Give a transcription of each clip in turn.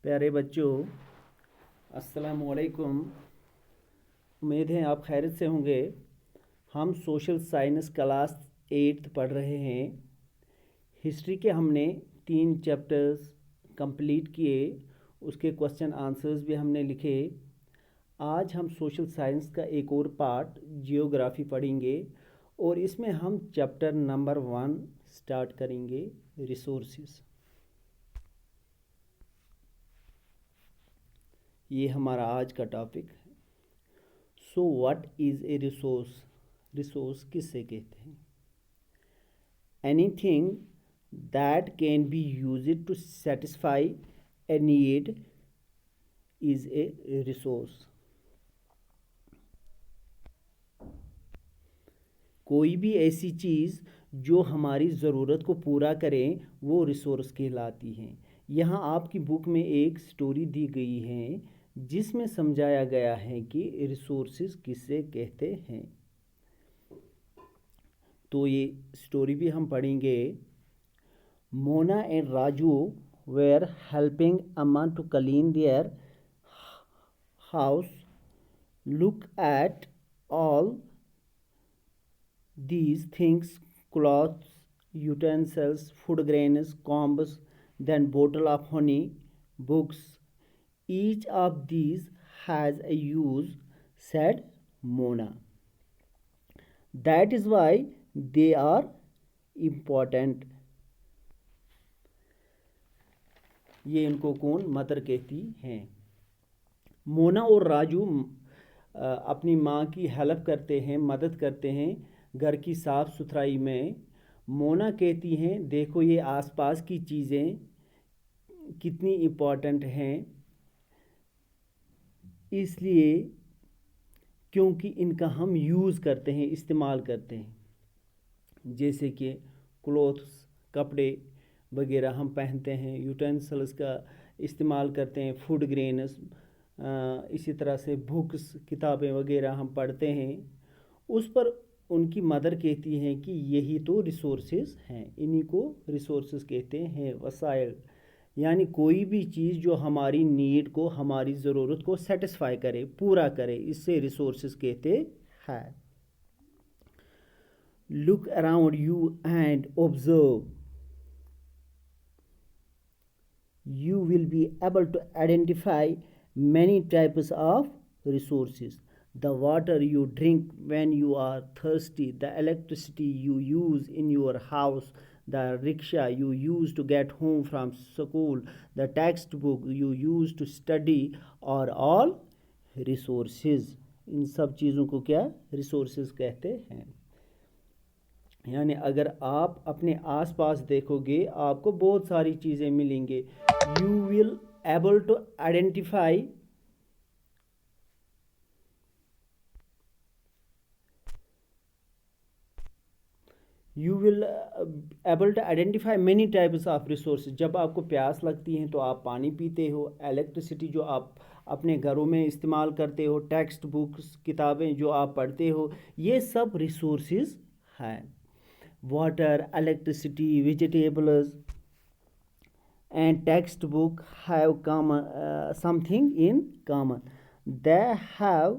प्यारे बच्चों, अस्सलाम वालेकुम। उम्मीद है आप खैरियत से होंगे। हम सोशल साइंस क्लास 8 पढ़ रहे हैं। हिस्ट्री के हमने 3 चैप्टर्स कंप्लीट किए, उसके क्वेश्चन आंसर्स भी हमने लिखे। आज हम सोशल साइंस का एक और पार्ट जियोग्राफी पढ़ेंगे और इसमें हम चैप्टर नंबर 1 स्टार्ट करेंगे, रिसोर्सेज। ये हमारा आज का टॉपिक है। So what is a resource? Resource किससे कहते हैं? Anything that can be used to satisfy a need is a resource. कोई भी ऐसी चीज़ जो हमारी ज़रूरत को पूरा करें वो रिसोर्स कहलाती हैं। यहाँ आपकी बुक में एक स्टोरी दी गई है जिसमें समझाया गया है कि रिसोर्सेज किससे कहते हैं। तो ये स्टोरी भी हम पढ़ेंगे। Mona and Raju were helping amma to clean their house. Look at all these things: clothes, utensils, food grains, combs, then bottle of honey, books. Each of these has a use, said Mona. That is why they are important. ये इनको कौन mother कहती हैं। मोना और राजू अपनी माँ की help करते हैं, मदद करते हैं घर की साफ़ सुथराई में। मोना कहती हैं देखो ये आसपास की चीज़ें कितनी इम्पोर्टेंट हैं, इसलिए क्योंकि इनका हम यूज़ करते हैं, इस्तेमाल करते हैं। जैसे कि क्लोथ्स, कपड़े वगैरह हम पहनते हैं, यूटेंसिल्स का इस्तेमाल करते हैं, फूड ग्रेन्स, इसी तरह से बुक्स, किताबें वगैरह हम पढ़ते हैं। उस पर उनकी मदर कहती हैं कि यही तो रिसोर्सेज हैं, इन्हीं को रिसोर्सेज कहते हैं, वसाइल। यानी कोई भी चीज़ जो हमारी नीड को, हमारी ज़रूरत को सेटिस्फाई करे, पूरा करे, इससे रिसोर्सेज कहते हैं। Look around you and observe, you will be able to identify many types of resources. The water you drink when you are thirsty, the electricity you use in your house, the rickshaw you use to get home from school, the textbook you use to study are all resources. इन सब चीज़ों को क्या resources कहते हैं। यानी अगर आप अपने आसपास देखोगे आपको बहुत सारी चीज़ें मिलेंगे। You will able to identify many types of resources. जब आपको प्यास लगती है तो आप पानी पीते हो। इलेक्ट्रिसिटी जो आप अपने घरों में इस्तेमाल करते हो, टेक्स्ट बुक्स, किताबें जो आप पढ़ते हो, ये सब रिसोर्सेज हैं। Water, electricity, vegetables and textbook have something in common. They have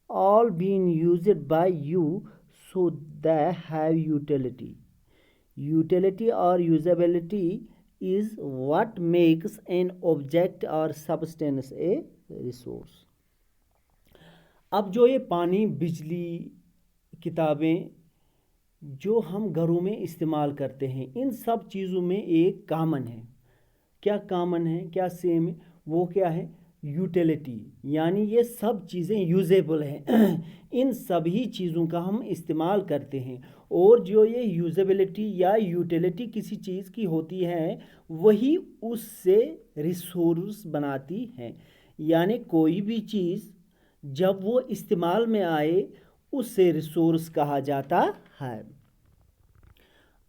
all been used by you, so they have utility. Utility or usability is what makes an object or substance a resource. अब जो ये पानी, बिजली, किताबें जो हम घरों में इस्तेमाल करते हैं, इन सब चीज़ों में एक कॉमन है। क्या कॉमन है, क्या सेम है? वो क्या है? यूटिलिटी। यानी ये सब चीज़ें यूजेबल हैं। इन सभी चीज़ों का हम इस्तेमाल करते हैं, और जो ये यूजेबिलिटी या यूटिलिटी किसी चीज़ की होती है वही उससे रिसोर्स बनाती है। यानी कोई भी चीज़ जब वो इस्तेमाल में आए उससे रिसोर्स कहा जाता है।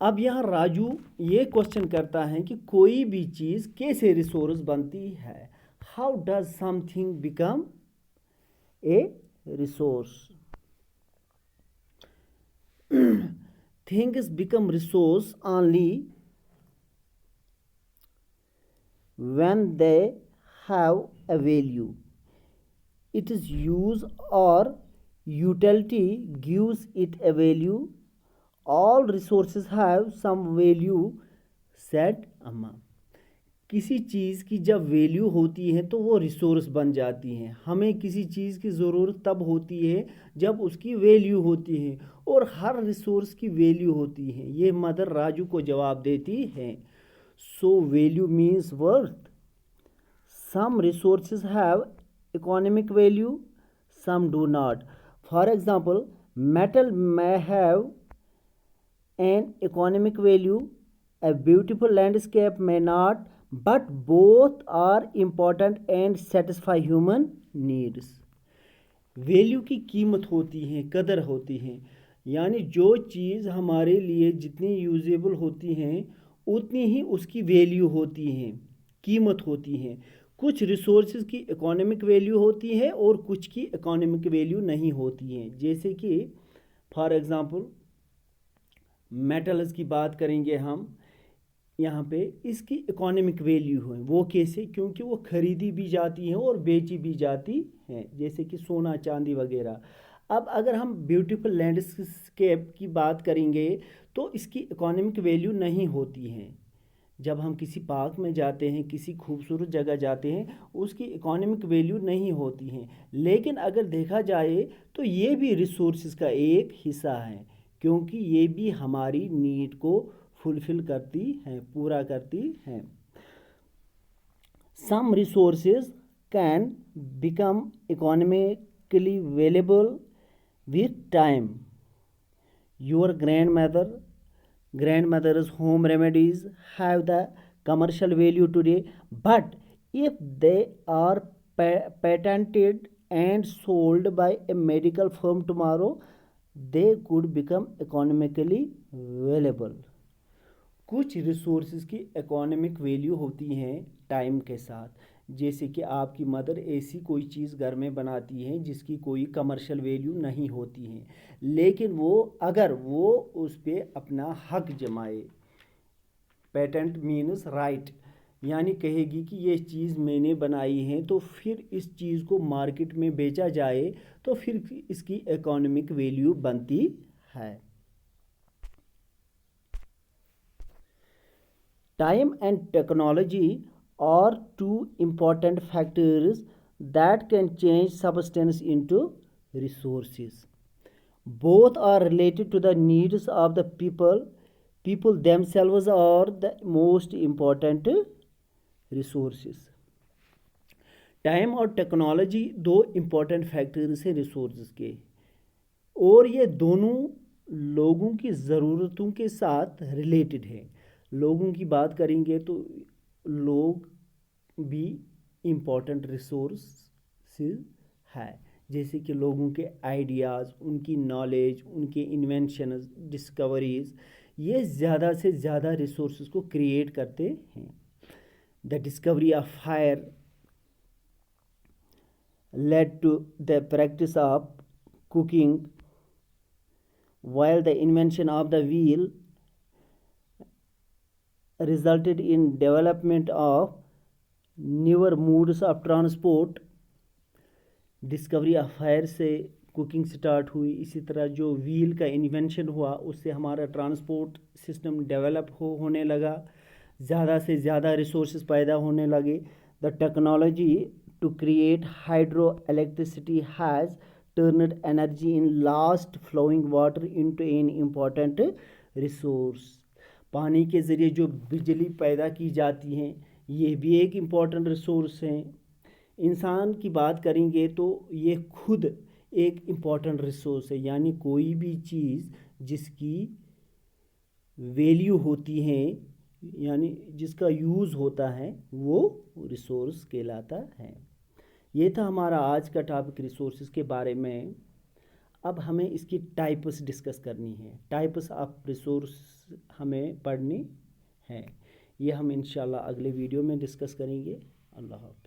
अब यहाँ राजू ये क्वेश्चन करता है कि कोई भी चीज़ कैसे रिसोर्स बनती है। How does something become a resource? Things become resource only when they have a value. Its use or utility gives it a value. All resources have some value, said अम्मा. किसी चीज़ की जब वैल्यू होती है तो वो रिसोर्स बन जाती हैं. हमें किसी चीज़ की ज़रूरत तब होती है जब उसकी वैल्यू होती है, और हर रिसोर्स की वैल्यू होती है. ये मदर राजू को जवाब देती है. So value means worth. Some resources have economic value, some do not. For example, metal may have an economic value, a beautiful landscape may not, but both are important and satisfy human needs. Value की कीमत होती है, कदर होती है, यानी जो चीज़ हमारे लिए जितनी यूजेबल होती हैं उतनी ही उसकी वैल्यू होती है, कीमत होती है. कुछ रिसोर्सेज की इकोनॉमिक वैल्यू होती है और कुछ की इकोनॉमिक वैल्यू नहीं होती है. जैसे कि फॉर एग्ज़ाम्पल मेटल्स की बात करेंगे हम यहाँ पे, इसकी इकोनॉमिक वैल्यू है. वो कैसे? क्योंकि वो खरीदी भी जाती हैं और बेची भी जाती हैं, जैसे कि सोना चांदी वगैरह. अब अगर हम ब्यूटीफुल लैंडस्केप की बात करेंगे तो इसकी इकोनॉमिक वैल्यू नहीं होती है. जब हम किसी पार्क में जाते हैं, किसी खूबसूरत जगह जाते हैं, उसकी इकोनॉमिक वैल्यू नहीं होती है. लेकिन अगर देखा जाए तो ये भी रिसोर्सेज का एक हिस्सा है, क्योंकि ये भी हमारी नीड को फुलफिल करती हैं, पूरा करती हैं. Some resources can become economically available with time. Your grandmother's home remedies have the commercial value today, but if they are patented and sold by a medical firm tomorrow, they could become economically valuable. कुछ resources की economic value होती हैं time के साथ. जैसे कि आपकी mother ऐसी कोई चीज़ घर में बनाती हैं जिसकी कोई कमर्शियल वैल्यू नहीं होती है, लेकिन वो अगर वो उस पर अपना हक जमाए, पेटेंट मीन्स राइट, यानी कहेगी कि ये चीज़ मैंने बनाई है, तो फिर इस चीज़ को मार्केट में बेचा जाए तो फिर इसकी इकोनॉमिक वैल्यू बनती है. Time and technology are two important factors that can change substance into resources. Both are related to the needs of the people. People themselves are the most important resources. Time और technology दो important factors हैं resources के, और ये दोनों लोगों की ज़रूरतों के साथ रिलेटेड है. लोगों की बात करेंगे तो लोग भी इम्पॉर्टेंट रिसोर्स है. जैसे कि लोगों के आइडियाज़, उनकी नॉलेज, उनके इन्वेंशंस, डिस्कवरीज, ये ज़्यादा से ज़्यादा रिसोर्स को क्रिएट करते हैं. The discovery of fire led to the practice of cooking, while the invention of the wheel resulted in development of newer modes of transport. Discovery of fire से cooking start हुई, इसी तरह जो wheel का invention हुआ उससे हमारा transport system develop होने लगा, ज़्यादा से ज़्यादा रिसोर्सेज पैदा होने लगे. The technology to create hydro electricity has turned energy in last flowing water into an important resource. पानी के ज़रिए जो बिजली पैदा की जाती हैं ये भी एक इम्पॉर्टेंट रिसोर्स हैं. इंसान की बात करेंगे तो ये खुद एक इम्पॉर्टेंट रिसोर्स है, यानी कोई भी चीज़ जिसकी वैल्यू होती है, यानी जिसका यूज़ होता है, वो रिसोर्स कहलाता है. ये था हमारा आज का टॉपिक रिसोर्सेज के बारे में. अब हमें इसकी टाइप्स डिस्कस करनी है. टाइप्स ऑफ रिसोर्स हमें पढ़नी है. ये हम इंशाल्लाह अगले वीडियो में डिस्कस करेंगे. अल्लाह हाफ़िज़.